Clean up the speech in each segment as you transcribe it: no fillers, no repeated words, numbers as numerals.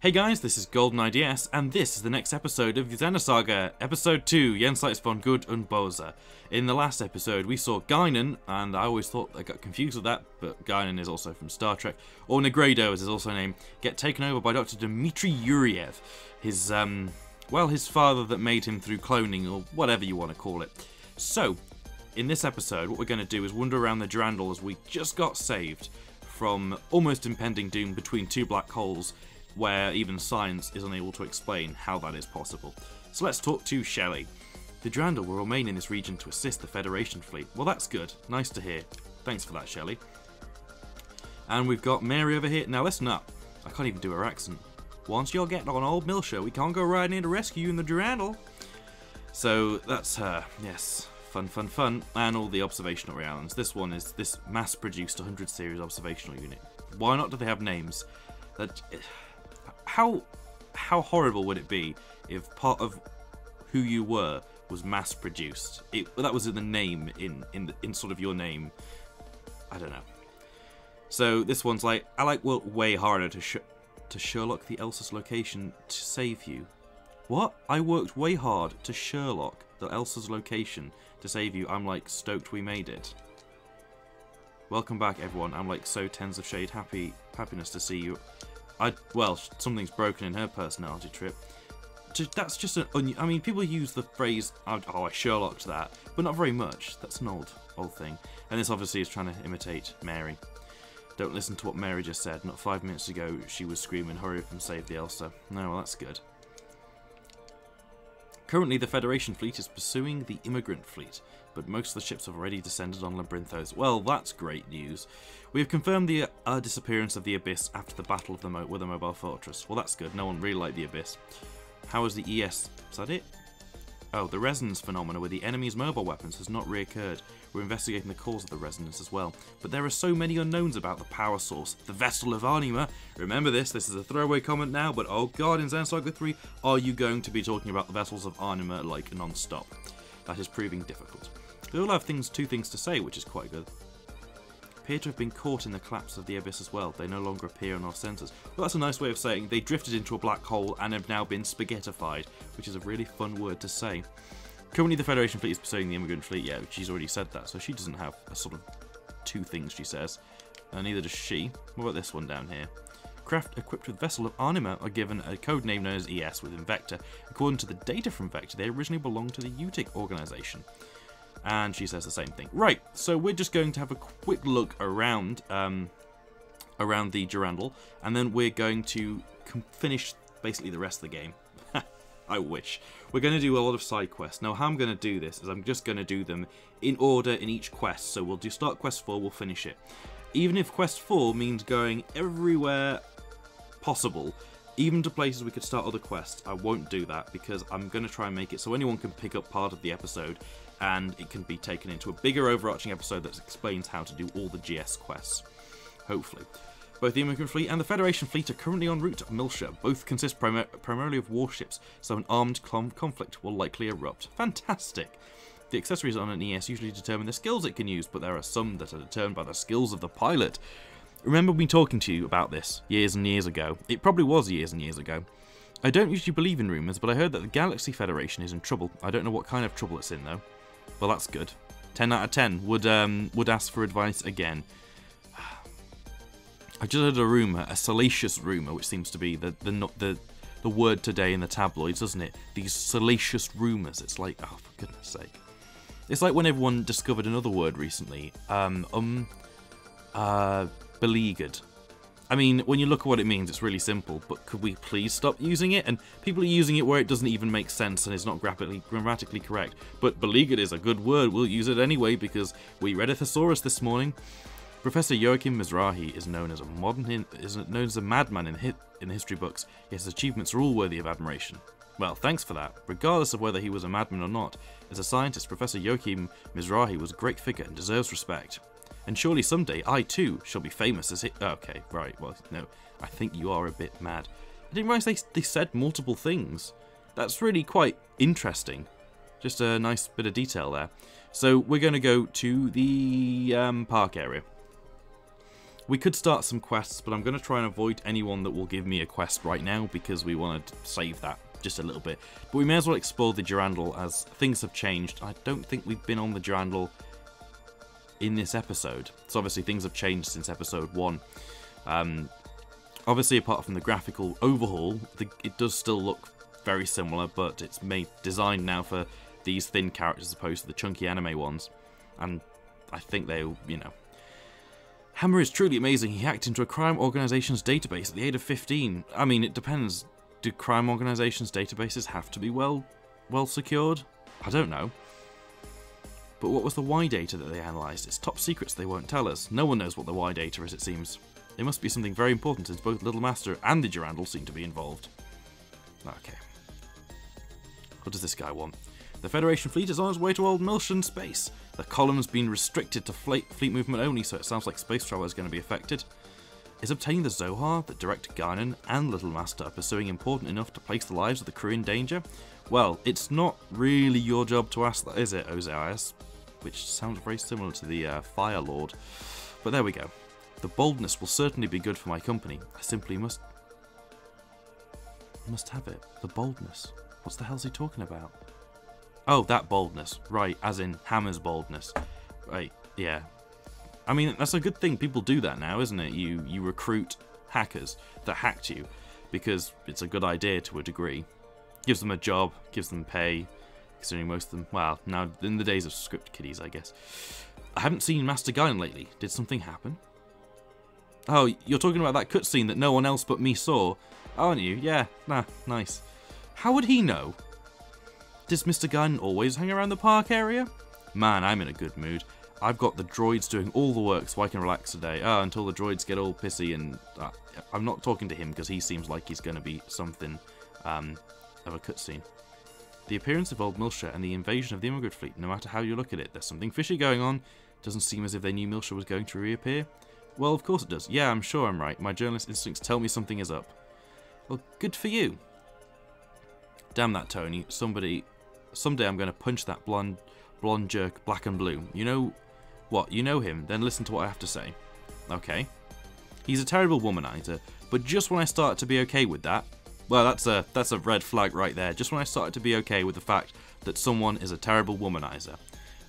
Hey guys, this is Golden IDS, and this is the next episode of Xenosaga, Episode 2, Jenseits von Gut und Böse. In the last episode, we saw Guinan, and I always thought I got confused with that, but Guinan is also from Star Trek, or Negredo as his also named, get taken over by Dr. Dmitry Yuriev, his, his father that made him through cloning, or whatever you want to call it. So, in this episode, what we're going to do is wander around the Durandal as we just got saved from almost impending doom between two black holes, where even science is unable to explain how that is possible. So let's talk to Shelley. The Durandal will remain in this region to assist the Federation fleet. Well, that's good. Nice to hear. Thanks for that, Shelley. And we've got Mary over here. Now listen up. I can't even do her accent. Once you're getting on old Milsha, we can't go riding in to rescue you in the Durandal. So that's her. Yes. Fun, fun, fun. And all the observational realities. This one is this mass-produced 100 series observational unit. Why not do they have names? That... How horrible would it be if part of who you were was mass-produced? That was in the name, in sort of your name. I don't know. So this one's like, I worked way harder to Sherlock the Elsa's location to save you. What? I worked way hard to Sherlock the Elsa's location to save you. I'm like stoked we made it. Welcome back, everyone. I'm like so tens of shade happiness to see you. Well, something's broken in her personality trip. That's just I mean, people use the phrase, oh, I Sherlocked that, but not very much. That's an old thing. And this obviously is trying to imitate Mary. Don't listen to what Mary just said. Not 5 minutes ago, she was screaming, hurry up and save the Elsa. No, well, that's good. Currently, the Federation fleet is pursuing the immigrant fleet, but most of the ships have already descended on Labyrinthos. Well, that's great news. We have confirmed the disappearance of the Abyss after the battle of with the mobile fortress. Well, that's good. No one really liked the Abyss. How is the ES? Is that it? Oh, the resonance phenomena with the enemy's mobile weapons has not reoccurred. We're investigating the cause of the resonance as well. But there are so many unknowns about the power source. The Vessel of Anima. Remember this is a throwaway comment now, but oh god, in Xenosaga 3, are you going to be talking about the Vessels of Anima like non-stop? That is proving difficult. They all have two things to say, which is quite good. Appear to have been caught in the collapse of the Abyss as well. They no longer appear on our sensors. Well, that's a nice way of saying they drifted into a black hole and have now been spaghettified, which is a really fun word to say. Currently, the Federation fleet is pursuing the immigrant fleet. Yeah, she's already said that, so she doesn't have a sort of two things she says. Neither does she. What about this one down here? Craft equipped with Vessel of Anima are given a code name known as ES with Invector. According to the data from Vector, they originally belonged to the UTIC organization. And she says the same thing. Right, so we're just going to have a quick look around around the Durandal, and then we're going to finish basically the rest of the game. I wish. We're going to do a lot of side quests. Now, how I'm going to do this is I'm just going to do them in order in each quest. So we'll start quest 4, we'll finish it. Even if quest 4 means going everywhere possible, even to places we could start other quests, I won't do that because I'm going to try and make it so anyone can pick up part of the episode and it can be taken into a bigger overarching episode that explains how to do all the GS quests. Hopefully. Both the Immigrant Fleet and the Federation Fleet are currently en route to Milsha. Both consist primarily of warships, so an armed conflict will likely erupt. Fantastic! The accessories on an ES usually determine the skills it can use, but there are some that are determined by the skills of the pilot. Remember me talking to you about this years and years ago. It probably was years and years ago. I don't usually believe in rumours, but I heard that the Galaxy Federation is in trouble. I don't know what kind of trouble it's in, though. Well, that's good. 10 out of 10. Would ask for advice again. I just heard a rumour, a salacious rumour, which seems to be the word today in the tabloids, doesn't it? These salacious rumours. It's like, oh, for goodness sake. It's like when everyone discovered another word recently. Beleaguered. I mean, when you look at what it means, it's really simple, but could we please stop using it? And people are using it where it doesn't even make sense and is not grammatically correct. But beleaguered is a good word. We'll use it anyway because we read a thesaurus this morning. Professor Joachim Mizrahi is known as a madman in the history books. Yet his achievements are all worthy of admiration. Well, thanks for that. Regardless of whether he was a madman or not, as a scientist, Professor Joachim Mizrahi was a great figure and deserves respect. And surely someday I too shall be famous as he. Okay, right. Well, no, I think you are a bit mad. I didn't realise they said multiple things. That's really quite interesting. Just a nice bit of detail there. So we're going to go to the park area. We could start some quests, but I'm going to try and avoid anyone that will give me a quest right now because we want to save that just a little bit. But we may as well explore the Durandal as things have changed. I don't think we've been on the Durandal in this episode. So obviously things have changed since episode 1. Obviously apart from the graphical overhaul, it does still look very similar, but it's designed now for these thin characters as opposed to the chunky anime ones. And I think they, you know. Hammer is truly amazing. He hacked into a crime organization's database at the age of 15. I mean, it depends. Do crime organizations' databases have to be well secured? I don't know. But what was the Y data that they analysed? It's top secrets they won't tell us. No one knows what the Y data is, it seems. It must be something very important since both Little Master and the Durandal seem to be involved. Okay. What does this guy want? The Federation fleet is on its way to Old Milshan space. The column's been restricted to fleet movement only, so it sounds like space travel is going to be affected. Is obtaining the Zohar that Director Guinan and Little Master are pursuing important enough to place the lives of the crew in danger? Well, it's not really your job to ask that, is it, Osiris? Which sounds very similar to the Fire Lord. But there we go. The boldness will certainly be good for my company. I simply must have it. The boldness. What the hell's he talking about? Oh, that boldness. Right, as in Hammer's boldness. Right, yeah. I mean, that's a good thing. People do that now, isn't it? You recruit hackers that hacked you because it's a good idea to a degree. Gives them a job, gives them pay, considering most of them, well, now in the days of script kiddies, I guess. I haven't seen Master Guinan lately. Did something happen? Oh, you're talking about that cutscene that no one else but me saw, aren't you? Yeah, nah, nice. How would he know? Does Mr. Guinan always hang around the park area? Man, I'm in a good mood. I've got the droids doing all the work so I can relax today. Until the droids get all pissy and... I'm not talking to him because he seems like he's going to be something of a cutscene. The appearance of Old Milsha and the invasion of the immigrant fleet, no matter how you look at it, there's something fishy going on. Doesn't seem as if they knew Milsha was going to reappear. Well, of course it does. Yeah, I'm sure I'm right. My journalist instincts tell me something is up. Well, good for you. Damn that, Tony. Someday I'm going to punch that blonde jerk black and blue. You know what? You know him? Then listen to what I have to say. Okay. He's a terrible womanizer, but just when I start to be okay with that, well, that's a red flag right there. Just when I started to be okay with the fact that someone is a terrible womanizer.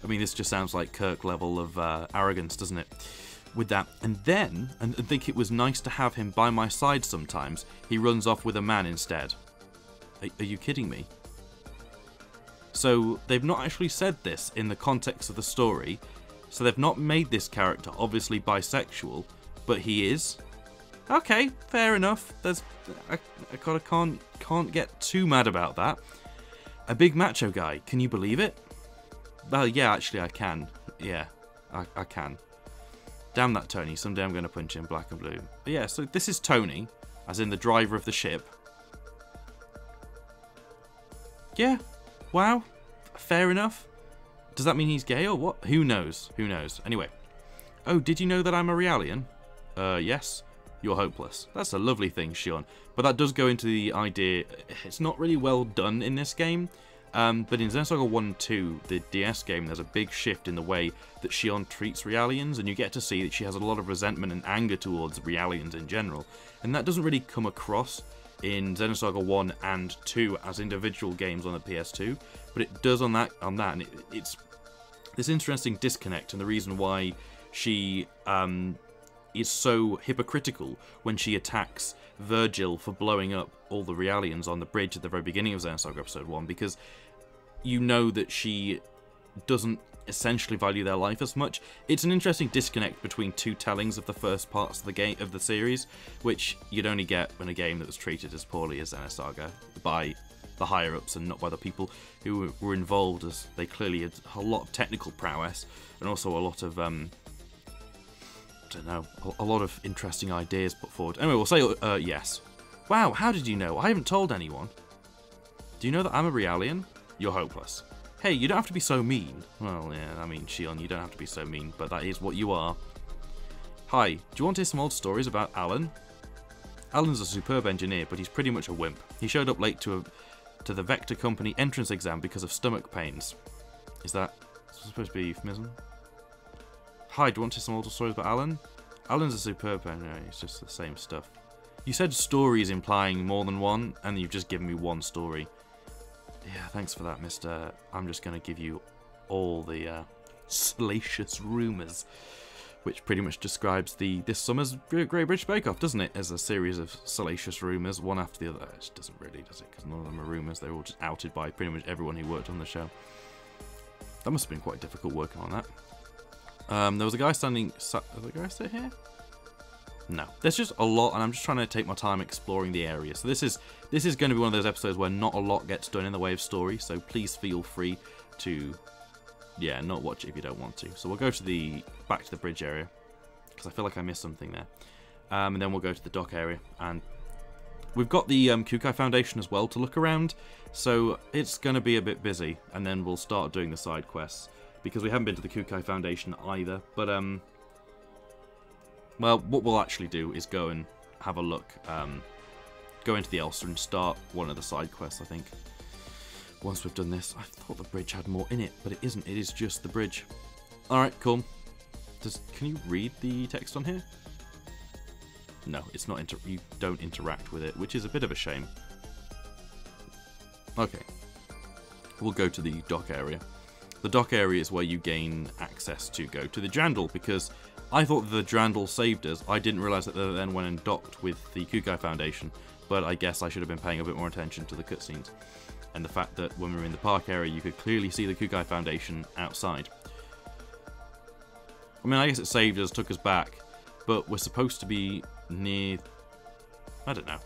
I mean, this just sounds like Kirk level of arrogance, doesn't it? With that, and then, and think it was nice to have him by my side sometimes, he runs off with a man instead. Are you kidding me? So, they've not actually said this in the context of the story, so they've not made this character obviously bisexual, but he is. Okay, fair enough. I can't get too mad about that. A big macho guy, can you believe it? Well, yeah, actually I can. Yeah, I can. Damn that Tony, someday I'm going to punch him black and blue. But yeah, so this is Tony, as in the driver of the ship. Yeah, wow, fair enough. Does that mean he's gay or what? Who knows? Who knows? Anyway. Oh, did you know that I'm a Realian? Yes. You're hopeless. That's a lovely thing, Shion. But that does go into the idea, it's not really well done in this game. But in Xenosaga 1 and 2, the DS game, there's a big shift in the way that Shion treats Realians, and you get to see that she has a lot of resentment and anger towards Realians in general. And that doesn't really come across in Xenosaga 1 and 2 as individual games on the PS2, but it does on that, and it's this interesting disconnect, and the reason why she is so hypocritical when she attacks Virgil for blowing up all the Realians on the bridge at the very beginning of Xenosaga Episode 1, because you know that she doesn't essentially value their life as much. It's an interesting disconnect between two tellings of the first parts of the game of the series, which you'd only get in a game that was treated as poorly as Xenosaga by the higher-ups and not by the people who were involved, as they clearly had a lot of technical prowess and also a lot of I don't know, a lot of interesting ideas put forward. Anyway, we'll say yes. Wow, how did you know? I haven't told anyone. Do you know that I'm a Realian? You're hopeless. Hey, you don't have to be so mean. Well, yeah, I mean, Shion, you don't have to be so mean, but that is what you are. Hi, do you want to hear some old stories about Alan? Alan's a superb engineer, but he's pretty much a wimp. He showed up late to the Vector Company entrance exam because of stomach pains. Is that supposed to be a euphemism? Hi, do you want to hear some old stories about Alan? Alan's a superb, no, it's just the same stuff. You said stories implying more than one, and you've just given me one story. Yeah, thanks for that, mister. I'm just going to give you all the salacious rumours, which pretty much describes this summer's Great British Bake Off, doesn't it? As a series of salacious rumours, one after the other. It doesn't really, does it? Because none of them are rumours. They're all just outed by pretty much everyone who worked on the show. That must have been quite difficult working on that. There was a guy standing... Is there a guy still here? No. There's just a lot, and I'm just trying to take my time exploring the area. So this is going to be one of those episodes where not a lot gets done in the way of story, so please feel free to... yeah, not watch it if you don't want to. So we'll go to back to the bridge area, because I feel like I missed something there. And then we'll go to the dock area, and we've got the Kukai Foundation as well to look around, so it's going to be a bit busy, and then we'll start doing the side quests, because we haven't been to the Kukai Foundation either. But well, what we'll actually do is go and have a look, go into the Elsa and start one of the side quests, I think. Once we've done this, I thought the bridge had more in it, but it isn't. It is just the bridge. Alright, cool. Can you read the text on here? No, it's not. You don't interact with it, which is a bit of a shame. Okay. We'll go to the dock area. The dock area is where you gain access to go to the Drandle, because I thought the Drandle saved us. I didn't realise that they then went and docked with the Kukai Foundation, but I guess I should have been paying a bit more attention to the cutscenes. And the fact that when we were in the park area, you could clearly see the Kukai Foundation outside. I mean, I guess it saved us, took us back, but we're supposed to be near... I don't know.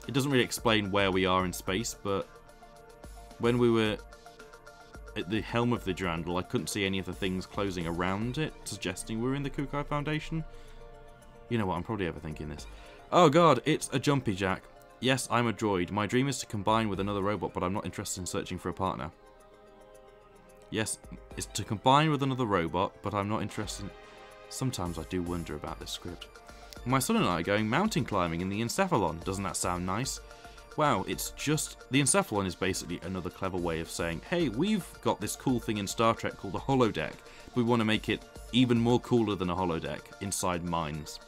It doesn't really explain where we are in space, but when we were at the helm of the Drandle, I couldn't see any of the things closing around it, suggesting we were in the Kukai Foundation. You know what, I'm probably overthinking this. Oh god, it's a Jumpy Jack. Yes, I'm a droid. My dream is to combine with another robot, but I'm not interested in searching for a partner. Yes, it's to combine with another robot, but I'm not interested in... Sometimes I do wonder about this script. My son and I are going mountain climbing in the Encephalon. Doesn't that sound nice? Wow, it's just... The Encephalon is basically another clever way of saying, hey, we've got this cool thing in Star Trek called a holodeck. We want to make it even more cooler than a holodeck, inside mines.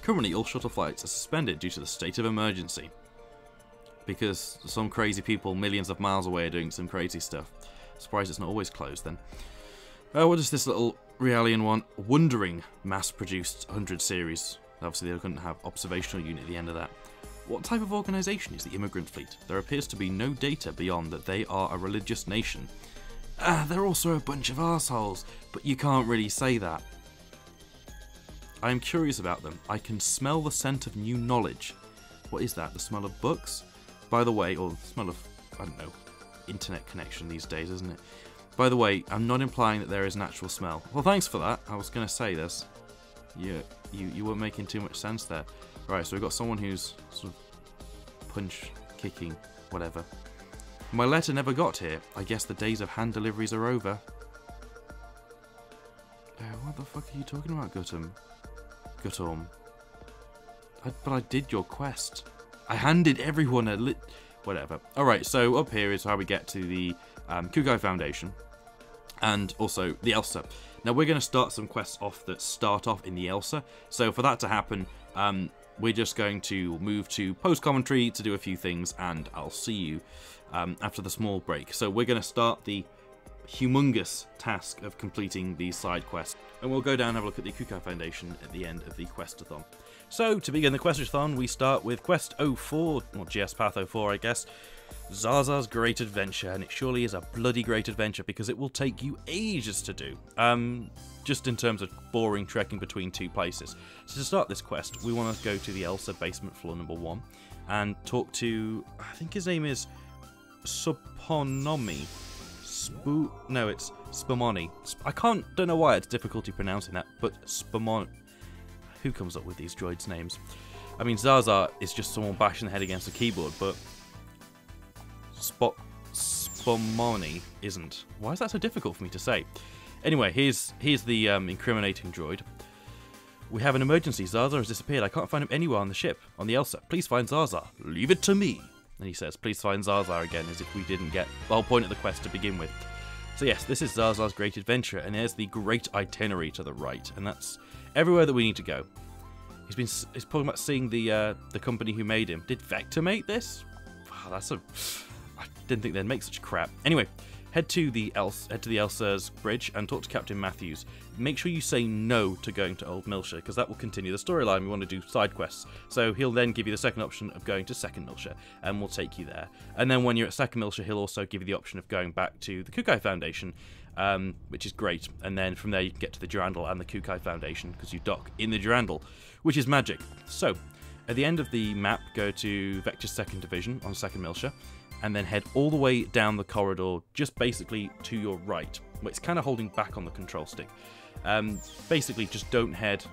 Currently, all shuttle flights are suspended due to the state of emergency. Because some crazy people millions of miles away are doing some crazy stuff. Surprised it's not always closed then. What is this little Realian one? Wondering mass-produced 100 series. Obviously they couldn't have observational unit at the end of that. What type of organisation is the immigrant fleet? There appears to be no data beyond that they are a religious nation. They're also a bunch of arseholes, but you can't really say that. I am curious about them. I can smell the scent of new knowledge. What is that? The smell of books? By the way, or the smell of, I don't know, internet connection these days, isn't it? By the way, I'm not implying that there is an actual smell. Well, thanks for that. I was going to say this. You weren't making too much sense there. Right, so we've got someone who's sort of punch-kicking, whatever. My letter never got here. I guess the days of hand deliveries are over. What the fuck are you talking about, Gutum? But I did your quest. I handed everyone a whatever. Alright, so up here is how we get to the Kukai Foundation. And also the Elsa. Now we're going to start some quests off that start off in the Elsa. So for that to happen, we're just going to move to post-commentary to do a few things, and I'll see you after the small break. So we're going to start the humongous task of completing these side quests, and we'll go down and have a look at the Kukai Foundation at the end of the questathon. So to begin the questathon, we start with quest 04, or GS Path 04 I guess, Zaza's Great Adventure, and it surely is a bloody great adventure because it will take you ages to do, just in terms of boring trekking between two places. So to start this quest, we want to go to the Elsa basement floor number 1 and talk to, I think his name is Suponomi. No, it's Spumoni. Don't know why it's difficulty pronouncing that, but Spumon. Who comes up with these droids' names? I mean, Zaza is just someone bashing the head against a keyboard, but Spumoni isn't. Why is that so difficult for me to say? Anyway, here's the incriminating droid. We have an emergency. Zaza has disappeared. I can't find him anywhere on the ship, on the Elsa. Please find Zaza. Leave it to me. And he says, please find Zaza again, as if we didn't get the whole point of the quest to begin with. So yes, this is Zaza's Great Adventure, and there's the Great Itinerary to the right, and that's everywhere that we need to go. He's talking about seeing the company who made him. Did Vector make this? Wow, I didn't think they'd make such crap. Anyway, head to the Elsa's bridge and talk to Captain Matthews. Make sure you say no to going to Old Milshire, because that will continue the storyline. We want to do side quests. So he'll then give you the second option of going to Second Milshire, and we'll take you there. And then when you're at Second Milshire, he'll also give you the option of going back to the Kukai Foundation, which is great. And then from there you can get to the Durandal and the Kukai Foundation, because you dock in the Durandal, which is magic. So, at the end of the map, go to Vector's 2nd Division on Second Milshire, and then head all the way down the corridor, just basically to your right. Well, it's kind of holding back on the control stick. Basically, just don't head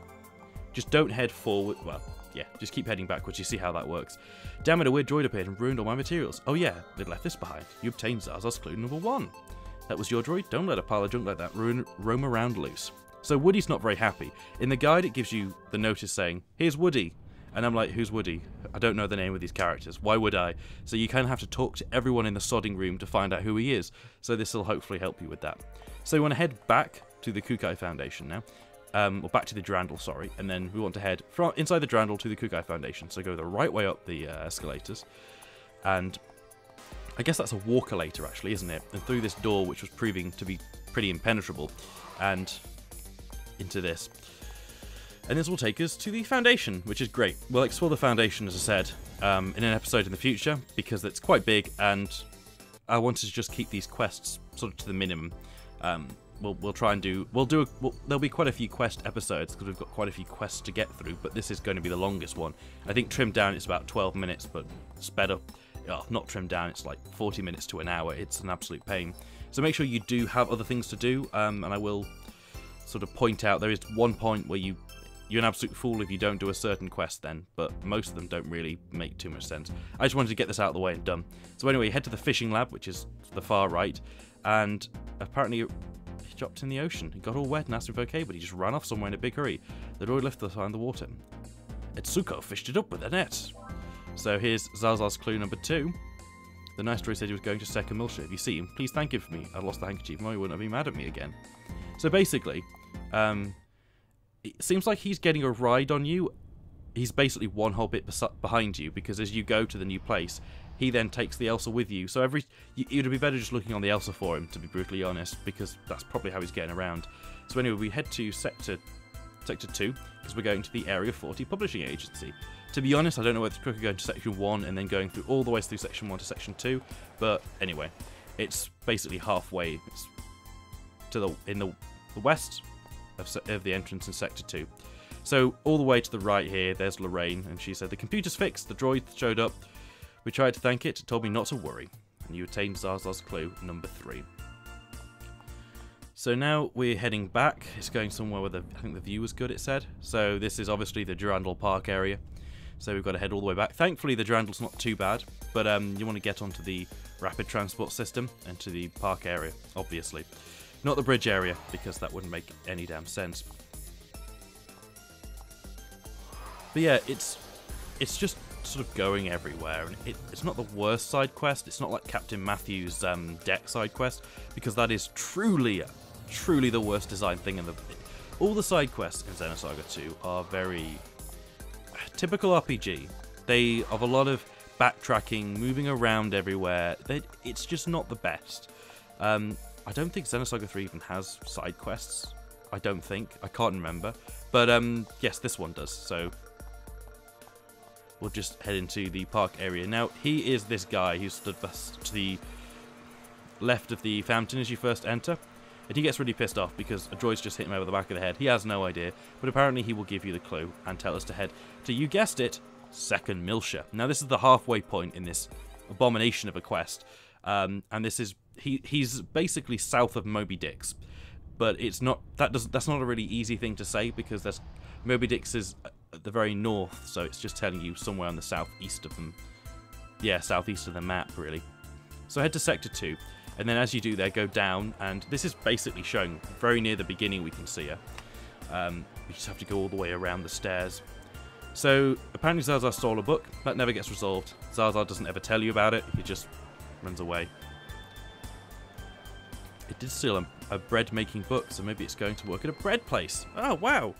forward. Well, yeah, just keep heading backwards. You see how that works. Damn it, a weird droid appeared and ruined all my materials. Oh yeah, they'd left this behind. You obtained Zaza's clue number 1. That was your droid? Don't let a pile of junk like that roam around loose. So Woody's not very happy. In the guide, it gives you the notice saying, here's Woody. And I'm like, who's Woody? I don't know the name of these characters. Why would I? So you kind of have to talk to everyone in the sodding room to find out who he is. So this will hopefully help you with that. So you want to head back to the Kukai Foundation now. Or back to the Durandal, sorry. And then we want to head from inside the Durandal to the Kukai Foundation. So go the right way up the escalators. And I guess that's a walkalator, actually, isn't it? And through this door, which was proving to be pretty impenetrable. And into this. And this will take us to the Foundation, which is great. We'll explore the Foundation, as I said, in an episode in the future, because it's quite big, and I wanted to just keep these quests sort of to the minimum. We'll try and do... there'll be quite a few quest episodes, because we've got quite a few quests to get through, but this is going to be the longest one. I think trimmed down it's about 12 minutes, but sped up... Oh, not trimmed down, it's like 40 minutes to an hour. It's an absolute pain. So make sure you do have other things to do, and I will sort of point out there is one point where you're an absolute fool if you don't do a certain quest then, but most of them don't really make too much sense. I just wanted to get this out of the way and done. So anyway, head to the fishing lab, which is to the far right, and apparently he dropped in the ocean. He got all wet and asked if okay, but he just ran off somewhere in a big hurry. The droid left behind the water. Etsuko fished it up with a net. So here's Zaza's clue number 2. The nice droid said he was going to Second Milshire. If you see him, please thank him for me. I'd lost the handkerchief and he wouldn't have been mad at me again. So basically, it seems like he's getting a ride on you. He's basically one whole bit behind you, because as you go to the new place, he then takes the Elsa with you. So it would be better just looking on the Elsa for him, to be brutally honest, because that's probably how he's getting around. So anyway, we head to Sector 2, because we're going to the Area 40 Publishing Agency. To be honest, I don't know whether it's quicker going to Section 1 and then going through all the way through Section 1 to Section 2, but anyway, it's basically halfway. It's in the west of the entrance in Sector 2. So all the way to the right here, there's Lorraine, and she said, the computer's fixed, the droid showed up. We tried to thank it told me not to worry. And you attained Zaza's clue number 3. So now we're heading back. It's going somewhere where I think the view was good, it said. So this is obviously the Durandal Park area. So we've got to head all the way back. Thankfully, the Durandal's not too bad, but you want to get onto the rapid transport system and to the park area, obviously. Not the bridge area, because that wouldn't make any damn sense. But yeah, it's just sort of going everywhere, and it's not the worst side quest. It's not like Captain Matthews' deck side quest, because that is truly the worst design thing in the... All the side quests in Xenosaga 2 are very typical RPG. They have a lot of backtracking, moving around everywhere. It's just not the best. I don't think Xenosaga 3 even has side quests. I don't think. I can't remember. But yes, this one does. So we'll just head into the park area. Now, he is this guy who stood to the left of the fountain as you first enter. And he gets really pissed off because a droid's just hit him over the back of the head. He has no idea. But apparently he will give you the clue and tell us to head to, you guessed it, Second Milshire. Now, this is the halfway point in this abomination of a quest. And this is... He's basically south of Moby Dick's, but it's not. That's not a really easy thing to say, because Moby Dick's is at the very north, so it's just telling you somewhere on the southeast of them. Yeah, southeast of the map, really. So head to Sector 2, and then as you do there, go down, and this is basically showing very near the beginning. We can see her. We just have to go all the way around the stairs. So apparently Zaza stole a book. That never gets resolved. Zaza doesn't ever tell you about it. He just runs away. It did steal a bread-making book, so maybe it's going to work at a bread place. Oh, wow!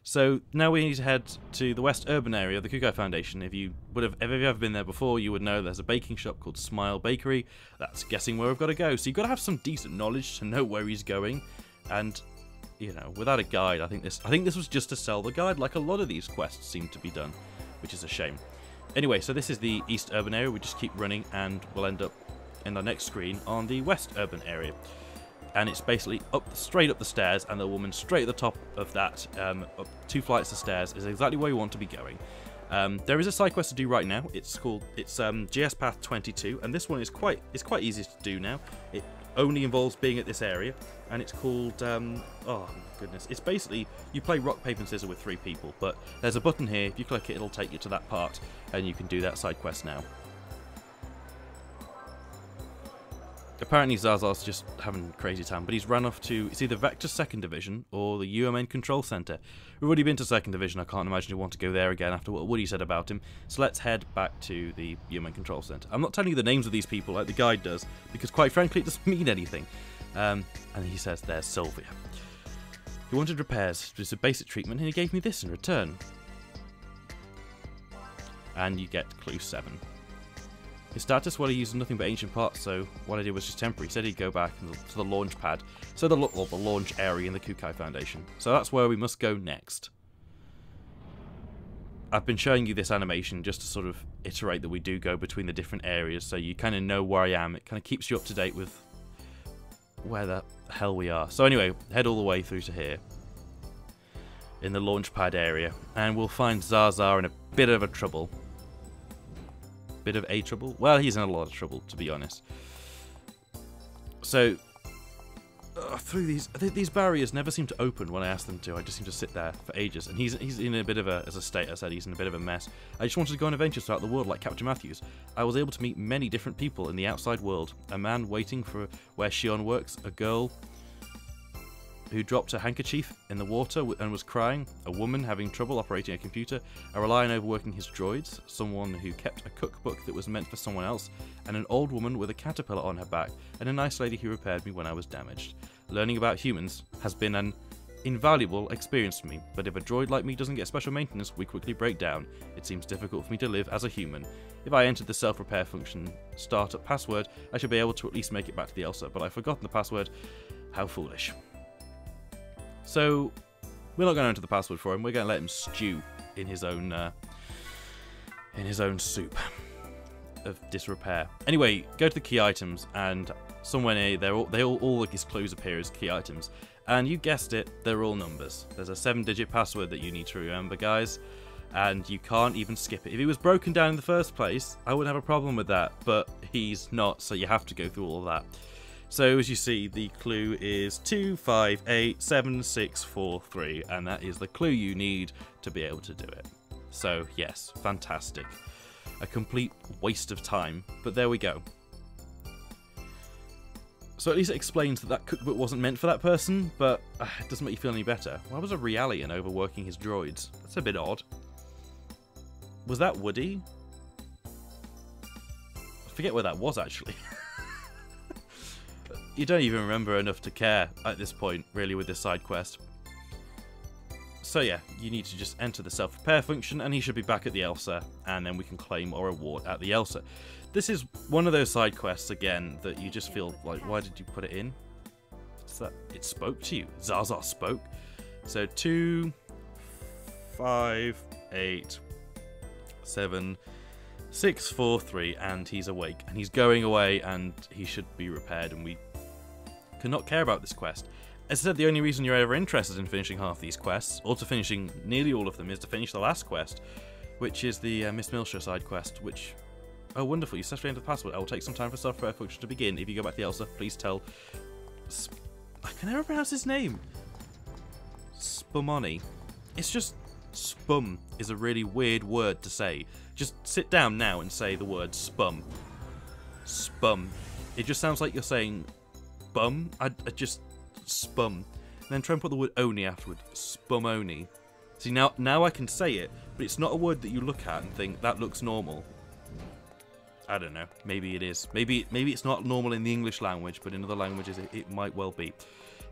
So now we need to head to the West Urban area of the Kukai Foundation. If you have ever been there before, you would know there's a baking shop called Smile Bakery. That's guessing where we've got to go. So you've got to have some decent knowledge to know where he's going. And, you know, without a guide, I think this was just to sell the guide, like a lot of these quests seem to be done, which is a shame. Anyway, so this is the East Urban area. We just keep running, and we'll end up in our next screen on the West Urban area. And it's basically straight up the stairs, and the woman straight at the top of that, up 2 flights of stairs, is exactly where we want to be going. There is a side quest to do right now. It's GS Path 22, and this one is quite easy to do now. It only involves being at this area, and it's called oh my goodness. It's basically you play rock paper and scissors with 3 people, but there's a button here. If you click it, it'll take you to that part, and you can do that side quest now. Apparently Zazar's just having a crazy time, but he's run off to, it's either Vector 2nd Division or the UMN Control Center. We've already been to 2nd Division, I can't imagine he'll want to go there again after what Woody said about him, so let's head back to the UMN Control Center. I'm not telling you the names of these people like the guide does, because quite frankly it doesn't mean anything. And he says, there's Sylvia. He wanted repairs, just a basic treatment, and he gave me this in return. And you get clue 7. His status, well, he used nothing but ancient parts, so what I did was just temporary. He said he'd go back to the launch pad, so the launch area in the Kukai Foundation. So that's where we must go next. I've been showing you this animation just to sort of iterate that we do go between the different areas, so you kind of know where I am. It kind of keeps you up to date with where the hell we are. So anyway, head all the way through to here, in the launch pad area, and we'll find Zazar in a bit of a trouble. Bit of a trouble? Well, he's in a lot of trouble, to be honest. So, through these barriers never seem to open when I ask them to. I just seem to sit there for ages, and he's in a bit of a, as a state I said, he's in a bit of a mess. I just wanted to go on adventures throughout the world like Captain Matthews. I was able to meet many different people in the outside world. A man waiting for where Shion works, a girl who dropped a handkerchief in the water and was crying, a woman having trouble operating a computer, a lion overworking his droids, someone who kept a cookbook that was meant for someone else, and an old woman with a caterpillar on her back, and a nice lady who repaired me when I was damaged. Learning about humans has been an invaluable experience for me, but if a droid like me doesn't get special maintenance, we quickly break down. It seems difficult for me to live as a human. If I entered the self-repair function startup password, I should be able to at least make it back to the Elsa, but I've forgotten the password. How foolish. So, we're not going to enter the password for him. We're going to let him stew in his own soup of disrepair. Anyway, go to the key items, and somewhere near all his clues appear as key items. And you guessed it, they're all numbers. There's a 7-digit password that you need to remember, guys, and you can't even skip it. If he was broken down in the first place, I wouldn't have a problem with that, but he's not, so you have to go through all of that. So as you see, the clue is 258763, and that is the clue you need to be able to do it. So yes, fantastic. A complete waste of time, but there we go. So at least it explains that cookbook wasn't meant for that person, but it doesn't make you feel any better. Why was a Realian overworking his droids? That's a bit odd. Was that Woody? I forget where that was, actually. You don't even remember enough to care at this point, really, with this side quest. So yeah, you need to just enter the self-repair function, and he should be back at the Elsa, and then we can claim our reward at the Elsa. This is one of those side quests, again, that you just feel like, why did you put it in? It's that it spoke to you. Zazar spoke. So 2, 5, 8, 7, 6, 4, 3, and he's awake. And he's going away, and he should be repaired, and we cannot care about this quest. As I said, the only reason you're ever interested in finishing half these quests, or to finishing nearly all of them, is to finish the last quest, which is the Miss Milsha side quest, which... Oh, wonderful, you successfully entered the password. I will take some time for self-repair function to begin. If you go back to the Elsa, please tell... I can never pronounce his name. Spumoni. It's just... Spum is a really weird word to say. Just sit down now and say the word spum. Spum. It just sounds like you're saying... Bum? I just... Spum. And then try and put the word oni afterward. Spumoni. See, now I can say it, but it's not a word that you look at and think, that looks normal. I don't know. Maybe it is. Maybe it's not normal in the English language, but in other languages it might well be.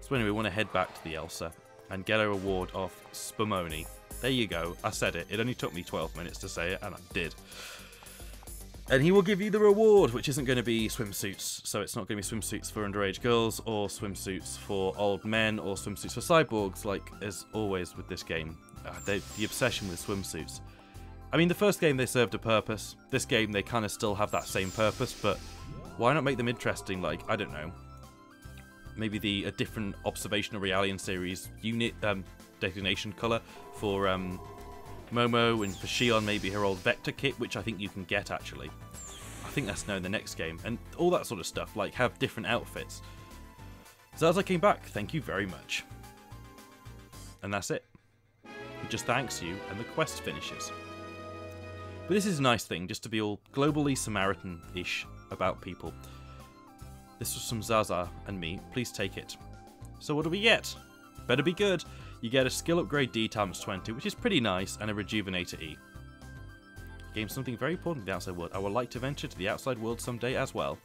So anyway, we want to head back to the Elsa and get a reward of Spumoni. There you go. I said it. It only took me 12 minutes to say it, and I did. And he will give you the reward, which isn't going to be swimsuits. So it's not going to be swimsuits for underage girls, or swimsuits for old men, or swimsuits for cyborgs, like as always with this game. The obsession with swimsuits. I mean, the first game they served a purpose. This game they kind of still have that same purpose, but why not make them interesting? Like, I don't know. Maybe a different observational reality series unit designation colour for Momo, and for Shion maybe her old Vector kit, which I think you can get actually. I think that's now in the next game, and all that sort of stuff, like have different outfits. So as I came back, thank you very much. And that's it. He just thanks you, and the quest finishes. But this is a nice thing, just to be all globally Samaritan-ish about people. This was from Zaza and me, please take it. So what do we get? Better be good. You get a skill upgrade D times 20, which is pretty nice, and a rejuvenator E. Gain something very important in the outside world. I would like to venture to the outside world someday as well.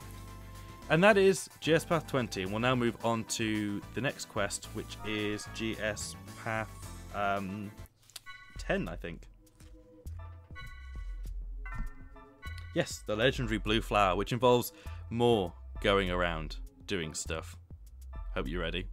And that is GS Path 20, and we'll now move on to the next quest, which is GS Path 10, I think. Yes, the legendary blue flower, which involves more going around doing stuff. Hope you're ready.